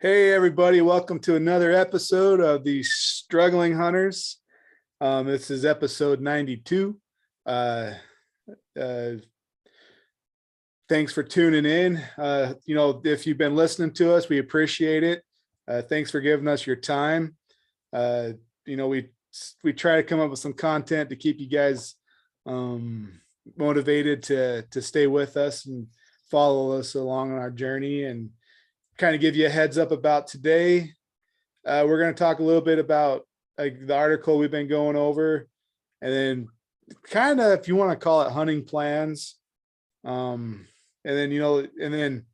Hey, everybody. Welcome to another episode of the Struggling Hunters. This is episode 92. Uh, uh, Thanks for tuning in. If you've been listening to us, we appreciate it. Thanks for giving us your time. Uh, we try to come up with some content to keep you guys motivated to stay with us and follow us along on our journey, and kind of give you a heads up about today. We're going to talk a little bit about the article we've been going over, and then kind of, if you want to call it, hunting plans. And then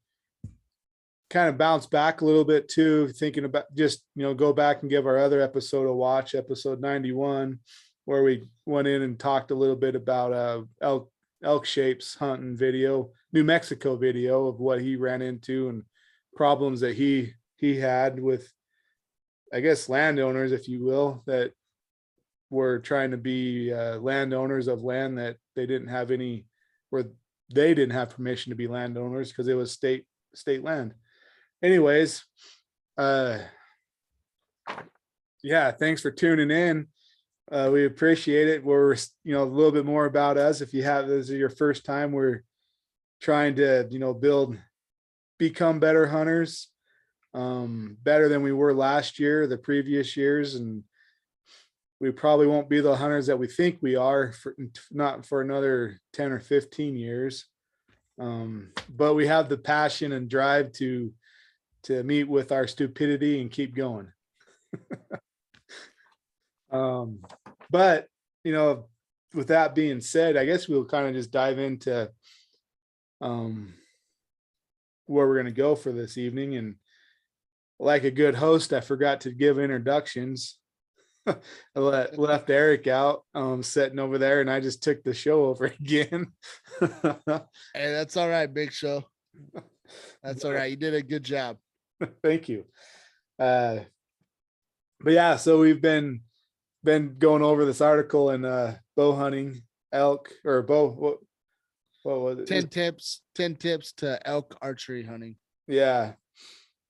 kind of bounce back a little bit too, thinking about just, go back and give our other episode a watch, episode 91, where we went in and talked a little bit about elk shapes hunting video, New Mexico video of what he ran into and problems that he had with, I guess, landowners, if you will, that were trying to be landowners of land that they didn't have any, where they didn't have permission to be landowners because it was state land. Anyways, yeah, thanks for tuning in. We appreciate it. We're, a little bit more about us. If this is your first time, we're trying to, become better hunters, better than we were last year, the previous years. And we probably won't be the hunters that we think we are not for another 10 or 15 years. But we have the passion and drive to meet with our stupidity and keep going. But, with that being said, I guess we'll kind of just dive into, where we're going to go for this evening. And like a good host, I forgot to give introductions. I left Eric out, sitting over there, and I just took the show over again. Hey, that's all right, Big Show. That's all right. You did a good job. Thank you. But yeah, so we've been going over this article in bow hunting elk, or bow. What was it? 10 tips to elk archery hunting. Yeah.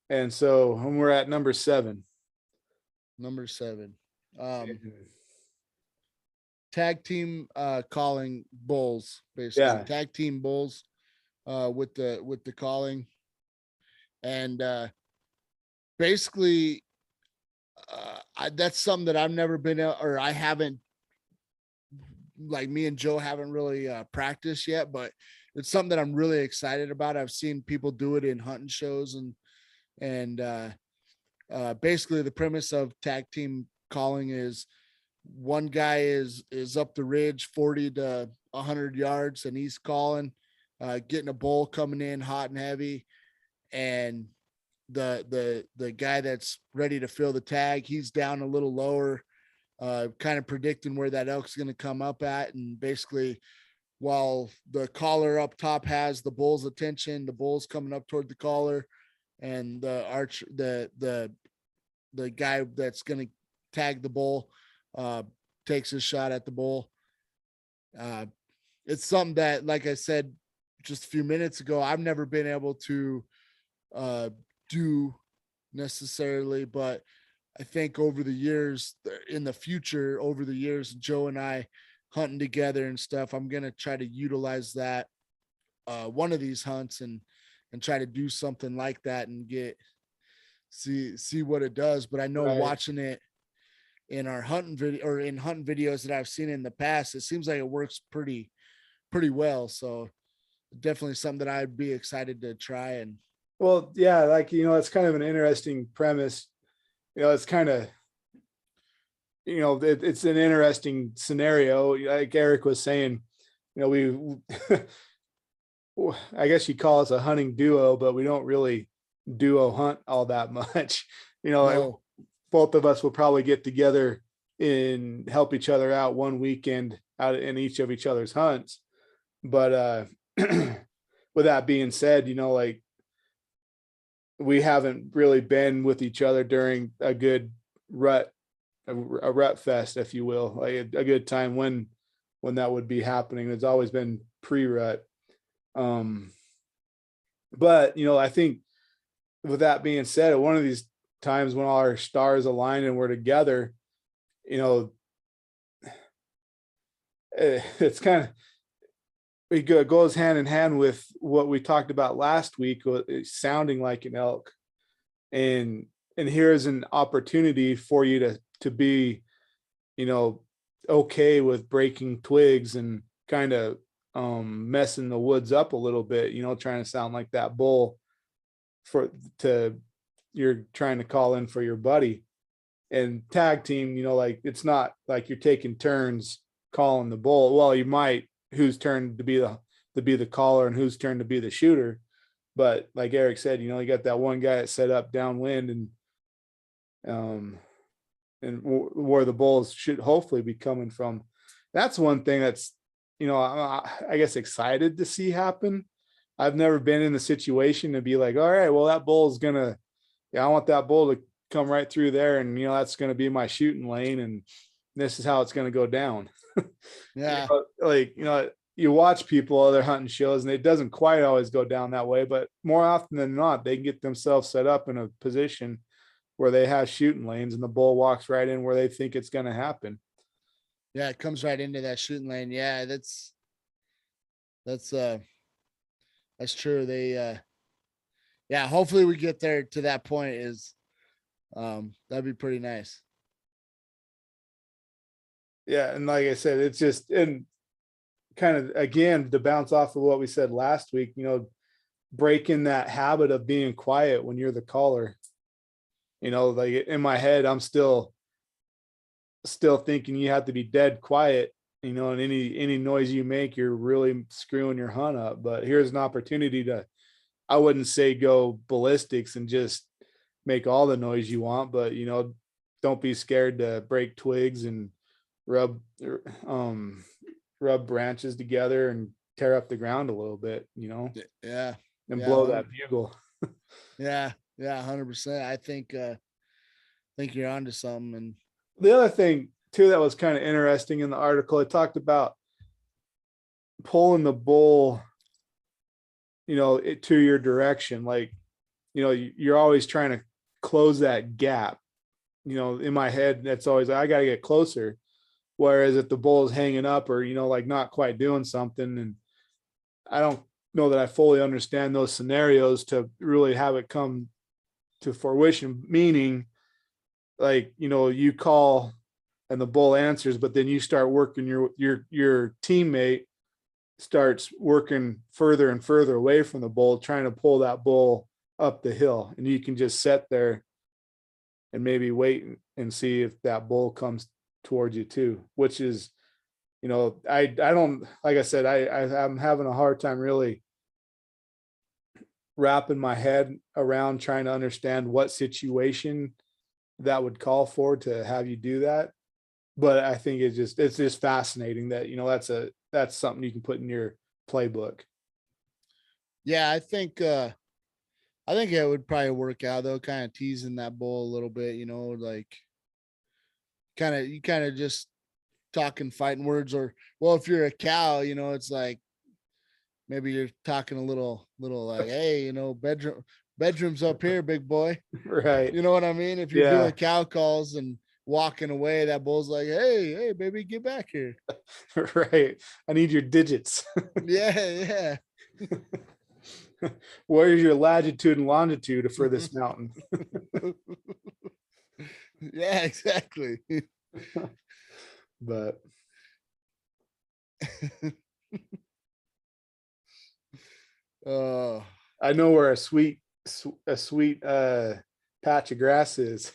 And so when we're at number 7. Tag team calling bulls, basically. Yeah. Tag team bulls with the calling. And basically that's something that I've never been, or I haven't, like me and Joe haven't really practiced yet, but it's something that I'm really excited about. I've seen people do it in hunting shows, and basically the premise of tag team calling is one guy is up the ridge 40 to 100 yards, and he's calling, getting a bull coming in hot and heavy, and the guy that's ready to fill the tag, he's down a little lower, kind of predicting where that elk's going to come up at. And basically, while the caller up top has the bull's attention, the bull's coming up toward the caller, and the guy that's going to tag the bull takes his shot at the bull. It's something that, like I said just a few minutes ago, I've never been able to do necessarily, but I think over the years, Joe and I hunting together and stuff, I'm going to try to utilize that one of these hunts and try to do something like that and see what it does. But I know, right, watching it in our hunting video, or in hunting videos that I've seen in the past, it seems like it works pretty well. So definitely something that I'd be excited to try. And well, yeah, it's kind of an interesting premise. It's kind of, it's an interesting scenario. Like Eric was saying, we, I guess you call us a hunting duo, but we don't really duo hunt all that much. No. Both of us will probably get together and help each other out one weekend out in each of each other's hunts. But with that being said, we haven't really been with each other during a good rut, a rut fest, if you will, like a good time when that would be happening. It's always been pre-rut. But I think with that being said, at one of these times when all our stars align and we're together, you know, it's kind of, it goes hand in hand with what we talked about last week, sounding like an elk. And here's an opportunity for you to be, you know, okay with breaking twigs and kind of messing the woods up a little bit, you know, trying to sound like that bull for to you're trying to call in for your buddy. And tag team, you know, like it's not like you're taking turns calling the bull. Well, you might, whose turn to be the caller and whose turn to be the shooter. But like Eric said, you know, you got that one guy that set up downwind um where the bulls should hopefully be coming from. That's one thing that's, you know, I guess excited to see happen. I've never been in the situation to be like, all right, well, that bull's gonna, yeah, I want that bull to come right through there, and you know, that's gonna be my shooting lane, and this is how it's gonna go down. You Yeah. know, like, you know, you watch people other hunting shows and it doesn't quite always go down that way, but more often than not, they can get themselves set up in a position where they have shooting lanes and the bull walks right in where they think it's going to happen. Yeah. It comes right into that shooting lane. Yeah. That's, uh, that's true. Yeah, hopefully we get there to that point that'd be pretty nice. Yeah. And like I said, it's just, and kind of again, to bounce off of what we said last week, you know, breaking that habit of being quiet when you're the caller. You know, like in my head, I'm still thinking you have to be dead quiet, you know, and any noise you make, you're really screwing your hunt up. But here's an opportunity to, I wouldn't say go ballistics and just make all the noise you want, but you know, don't be scared to break twigs and rub um rub branches together and tear up the ground a little bit, you know, Yeah. and Yeah. blow that bugle. Yeah. Yeah. 100%. I think you're onto something. And The other thing too that was kind of interesting in the article, it talked about pulling the bull, you know, to your direction. Like, you know, you're always trying to close that gap. You know, in my head, that's always, I got to get closer. Whereas if the bull is hanging up or, you know, like not quite doing something, and I don't know that I fully understand those scenarios to really have it come to fruition, meaning like, you know, you call and the bull answers, but then you start working your teammate starts working further and further away from the bull, trying to pull that bull up the hill. And you can just sit there and maybe wait and see if that bull comes towards you too, which is, you know, I don't, like I said, I'm having a hard time really wrapping my head around trying to understand what situation that would call for to have you do that. But I think it's just fascinating that, you know, that's something you can put in your playbook. yeah, I think it would probably work out though, kind of teasing that bull a little bit, like you kind of just talking fighting words. Or well, if you're a cow, it's like maybe you're talking a little like, hey, bedroom's up here, big boy. Right. You know what I mean? If you're Yeah. doing cow calls and walking away, that bull's like, hey, baby, get back here. Right. I need your digits. Yeah, Where's your latitude and longitude for this mountain? yeah. Yeah, exactly. But Oh, I know where a sweet patch of grass is.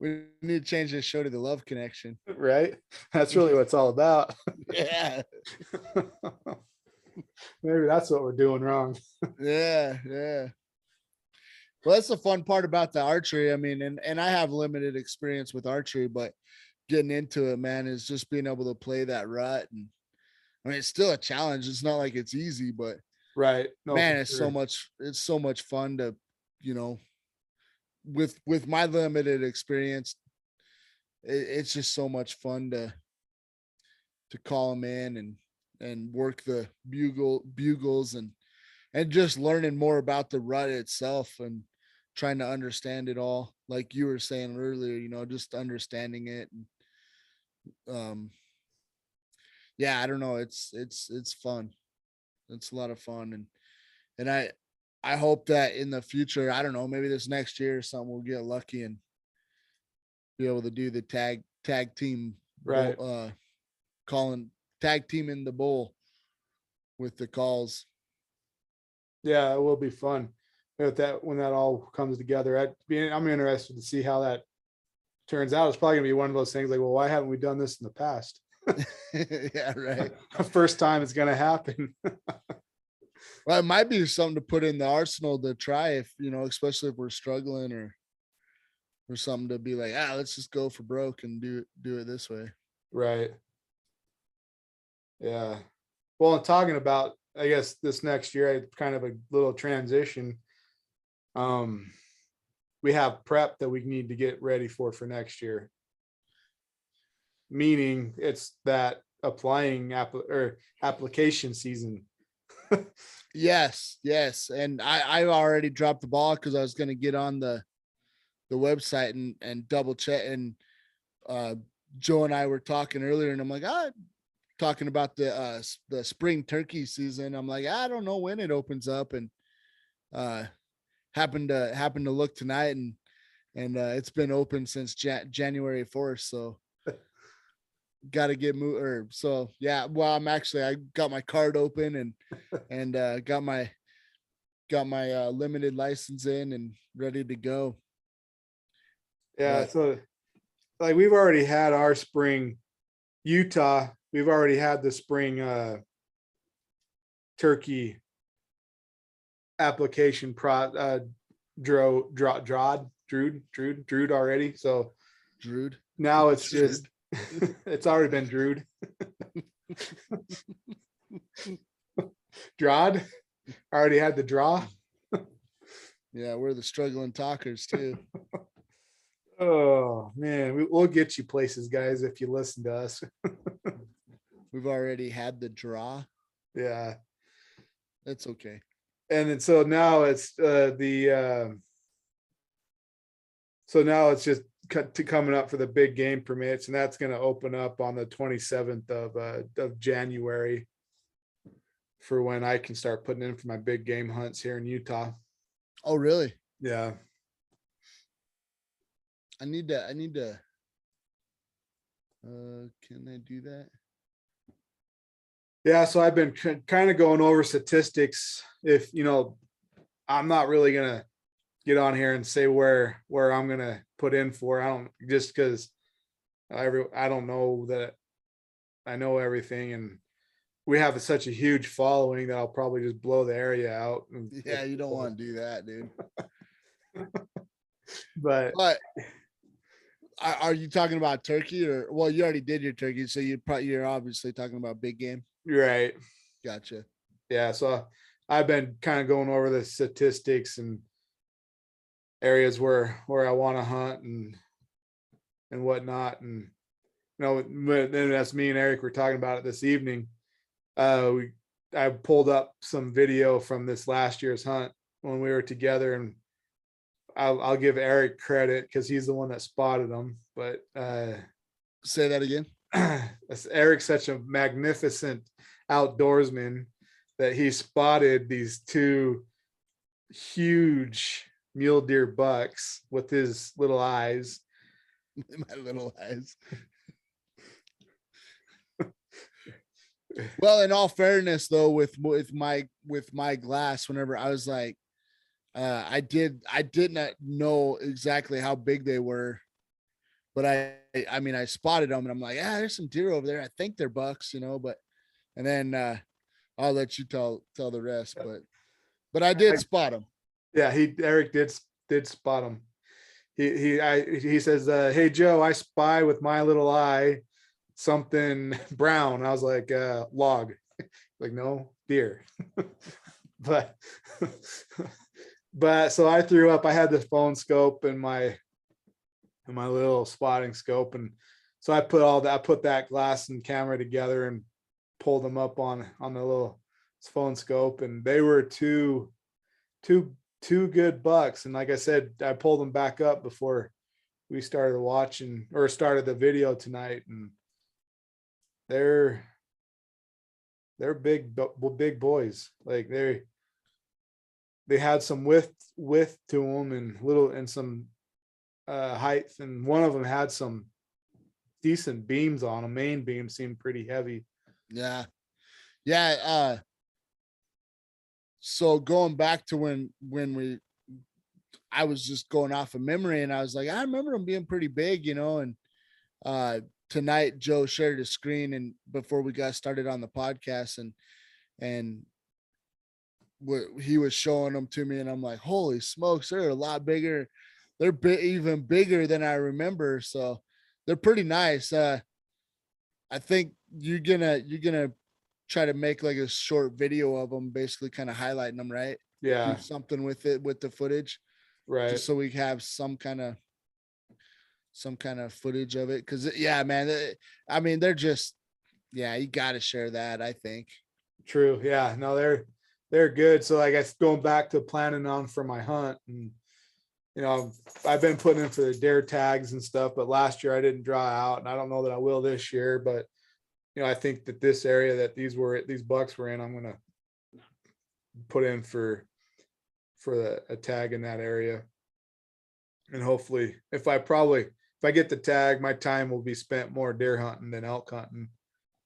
we need to change this show to the love connection. Right. That's really what it's all about. Yeah, Maybe that's what we're doing wrong. yeah. Well, that's the fun part about the archery. I mean, and I have limited experience with archery, but getting into it, man, is just being able to play that rut. And I mean, it's still a challenge. It's not like it's easy, but Right. No, man, for sure. it's so much fun to, you know, with my limited experience, it's just so much fun to call them in and work the bugles and and just learning more about the rut itself and trying to understand it all. Like you were saying earlier, just understanding it. And, yeah, I don't know. It's fun. It's a lot of fun. And I hope that in the future, I don't know, maybe this next year or something, we'll get lucky and be able to do the tag team bull, Right. calling tag team in the bull with the calls. Yeah, it will be fun with that when that all comes together. I'm interested to see how that turns out. It's probably gonna be one of those things like, well, why haven't we done this in the past? Yeah, right. First time it's gonna happen. Well, it might be something to put in the arsenal to try if, especially if we're struggling or something, to be like, let's just go for broke and do it this way. Right. Yeah. Well, and talking about, I guess this next year, I kind of a little transition. We have prep that we need to get ready for next year. Meaning it's that applying application season. Yes, yes. And I already dropped the ball because I was going to get on the website and double check. And Joe and I were talking earlier, and I'm like, talking about the spring turkey season. I'm like, I don't know when it opens up, and happened to look tonight, and it's been open since January 4th. So got to get moved. Or so yeah. Well, I got my card open and got my limited license in and ready to go. Yeah. But So like we've already had our spring Utah, we've already had the spring turkey application Drewed already. So Drewed. now it's just it's already been Drewed. Drawed. Already had the draw. Yeah, we're the struggling talkers too. Oh man, we'll get you places, guys, if you listen to us. We've already had the draw. Yeah. That's okay. And then so now it's so now it's just coming up for the big game permits, and that's going to open up on the 27th of January for when I can start putting in for my big game hunts here in Utah. Oh, really? Yeah. I need to can I do that? Yeah, so I've been kind of going over statistics. If I'm not really gonna get on here and say where I'm gonna put in for. I don't, just because I don't know that I know everything, and we have such a huge following that I'll probably just blow the area out. Yeah, you don't want to do that, dude. But are you talking about turkey, or well, you already did your turkey, so you're obviously talking about big game. right. Gotcha. Yeah, so I've been kind of going over the statistics and areas where I want to hunt and whatnot. And then that's me and Eric were talking about it this evening. I pulled up some video from this last year's hunt when we were together, and I'll give Eric credit because he's the one that spotted them. But say that again. Eric's such a magnificent outdoorsman that he spotted these two huge mule deer bucks with his little eyes. My little eyes. Well, in all fairness, though, with my glass, whenever I was like, I did not know exactly how big they were, but I mean, I spotted them, and I'm like, there's some deer over there. I think they're bucks, but, and then I'll let you tell the rest, but I did spot them. Yeah, Eric did spot them. He says, "Hey Joe, I spy with my little eye something brown." I was like, "Log." Like, no, deer. but so I threw up. I had the phone scope and my little spotting scope, and so I put that glass and camera together and pulled them up on the little his phone scope, and they were two good bucks. And like I said, I pulled them back up before we started watching or started the video tonight, and they're big boys. Like they had some width to them and some height, and one of them had some decent beams on them. Main beam seemed pretty heavy. Yeah. So going back to when I was just going off of memory, and I was like, I remember them being pretty big, and tonight Joe shared his screen and before we got started on the podcast, and he was showing them to me, and I'm like, holy smokes, they're a lot bigger. They're even bigger than I remember. So they're pretty nice. I think you're gonna try to make like a short video of them, basically kind of highlighting them, right? Yeah. Do something with it, with the footage, Right. just so we have some kind of footage of it. Cause yeah, man, I mean, they're just, yeah, you got to share that, I think. True. Yeah. No, they're good. So I guess going back to planning on for my hunt, and I've been putting in for the deer tags and stuff, but last year I didn't draw out, and I don't know that I will this year, but I think that this area that these bucks were in, I'm going to put in for a tag in that area. And hopefully if I get the tag, my time will be spent more deer hunting than elk hunting.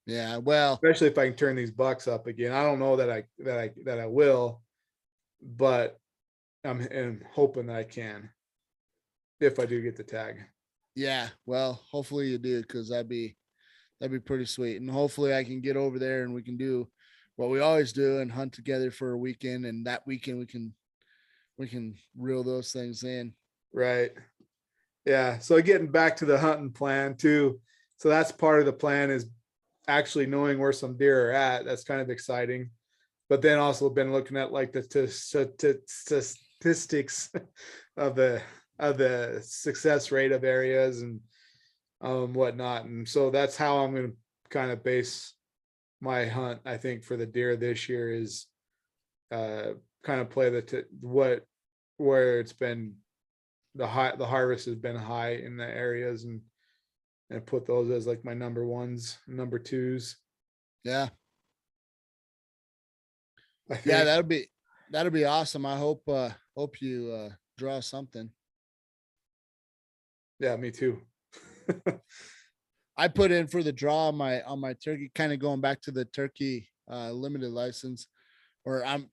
Yeah. Well, Especially if I can turn these bucks up again. I don't know that I will, but I'm hoping that I can, if I do get the tag. yeah. Well, hopefully you do. Cause that'd be pretty sweet. And hopefully I can get over there and we can do what we always do and hunt together for a weekend. And that weekend we can reel those things in. Right. Yeah. So getting back to the hunting plan too. So that's part of the plan, is actually knowing where some deer are at. That's kind of exciting. But then also been looking at like the statistics of the success rate of areas and whatnot. And so that's how I'm going to kind of base my hunt, I think, for the deer this year, is kind of play where it's been the harvest has been high in the areas, and put those as like my number ones, number twos. Yeah. Yeah, that'll be awesome. I hope you draw something. Yeah, me too. I put in for the draw on my turkey, kind of going back to the turkey limited license, or I'm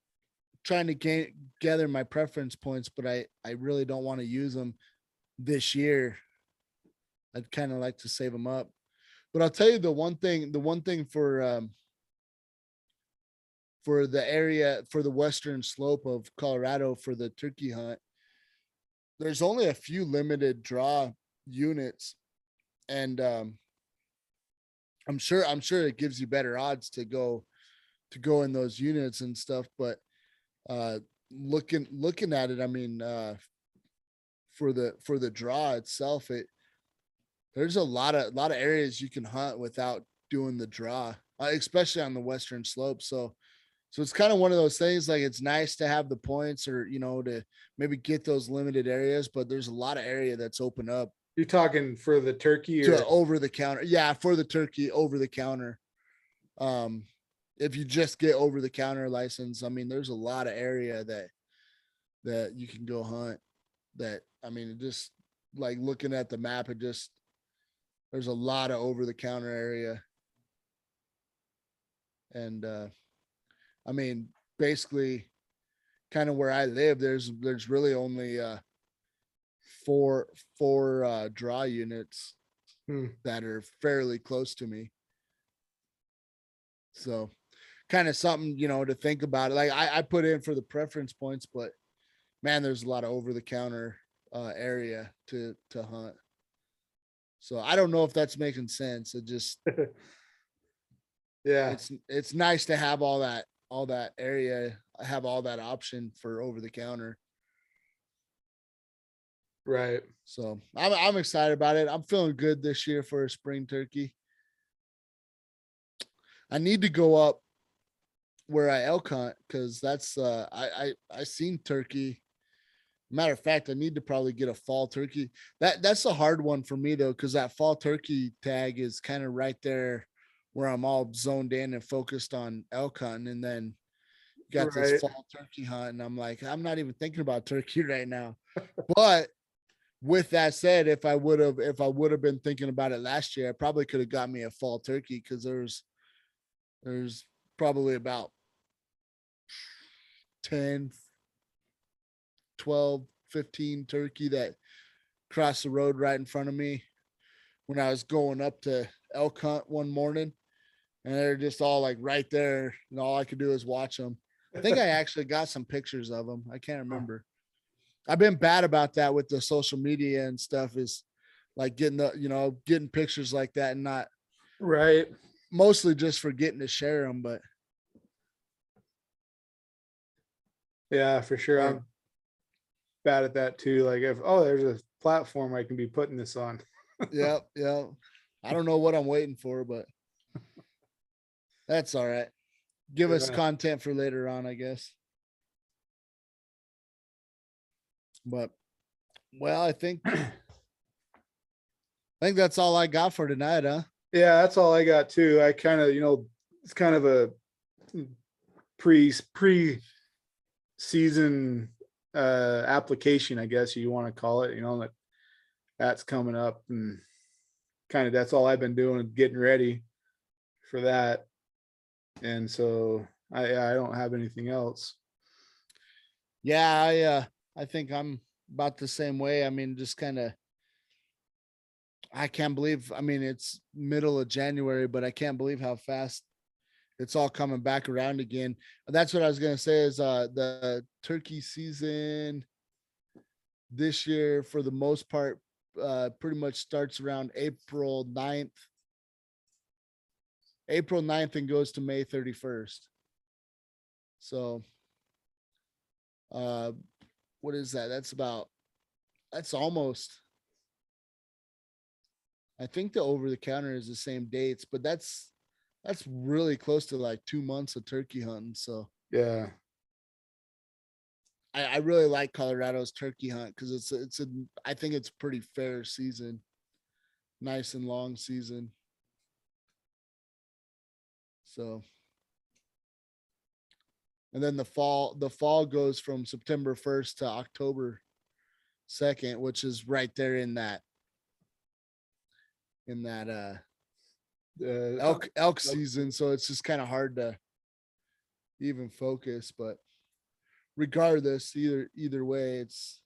trying to gather my preference points, but I really don't want to use them this year. I'd kind of like to save them up. But I'll tell you the one thing for the area, for the western slope of Colorado, for the turkey hunt, there's only a few limited draw units, and I'm sure it gives you better odds to go in those units and stuff. But looking at it, I mean, for the draw itself, there's a lot of areas you can hunt without doing the draw, especially on the western slope. So it's kind of one of those things, like, it's nice to have the points, or to maybe get those limited areas, but there's a lot of area that's open up. You're talking for the turkey or To over the counter? Yeah, for the turkey over the counter. If you just get over the counter license, I mean, there's a lot of area that you can go hunt. That, I mean, it just, like, looking at the map, there's a lot of over the counter area. And I mean, basically, kind of where I live, there's really only four draw units that are fairly close to me. So kind of something, to think about. Like, I put in for the preference points, but man, there's a lot of over the counter area to hunt. So I don't know if that's making sense. It just, yeah, it's nice to have all that area, have all that option for over the counter. right. So I'm excited about it. I'm feeling good this year for a spring turkey. I need to go up where I elk hunt, because that's I seen turkey. Matter of fact, I need to probably get a fall turkey. That's a hard one for me though, because that fall turkey tag is kind of right there where I'm all zoned in and focused on elk hunting, and then got this Right. fall turkey hunt, and I'm like, I'm not even thinking about turkey right now. But with that said, if I would have been thinking about it last year, I probably could have got me a fall turkey, because there's probably about 10, 12, 15 turkey that crossed the road right in front of me when I was going up to elk hunt one morning, and they're just all like right there, and all I could do is watch them. I think I actually got some pictures of them. I can't remember. I've been bad about that with the social media and stuff, is like getting pictures like that, and not Right. mostly just forgetting to share them. But Yeah, for sure. I'm bad at that too. Like if, oh, there's a platform I can be putting this on. yeah, I don't know what I'm waiting for, but that's all right. Give us Yeah. content for later on, I guess. But well, I think that's all I got for tonight, huh? Yeah, that's all I got too. I kind of, it's kind of a pre season application, I guess you want to call it, that's coming up, and kind of that's all I've been doing, getting ready for that. And so I don't have anything else. Yeah, I think I'm about the same way. I mean, just kind of, I can't believe, I mean, it's middle of January, but I can't believe how fast it's all coming back around again. That's what I was going to say, is the turkey season this year, for the most part, pretty much starts around April 9th and goes to May 31st. So, what is that? That's almost, I think the over the counter is the same dates, but that's really close to like 2 months of turkey hunting. So Yeah. I really like Colorado's turkey hunt, because I think it's pretty fair season, nice and long season. So, and then the fall goes from September 1st to October 2nd, which is right there in that elk season. So it's just kind of hard to even focus, but regardless, either way, it's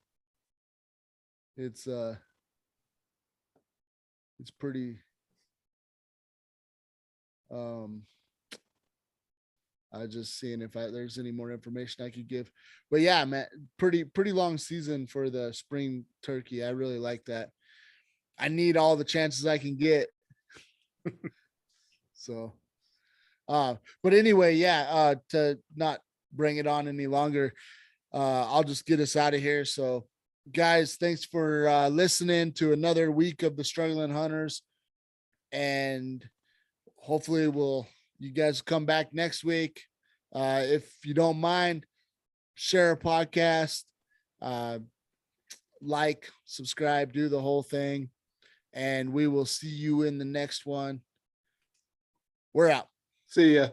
pretty, I just seeing if there's any more information I could give. But yeah, man, pretty long season for the spring turkey. I really like that. I need all the chances I can get. So, but anyway, yeah, to not bring it on any longer, I'll just get us out of here. So, guys, thanks for listening to another week of the Struggling Hunters, and hopefully you guys come back next week. If you don't mind, share a podcast, like, subscribe, do the whole thing, and we will see you in the next one. We're out. See ya.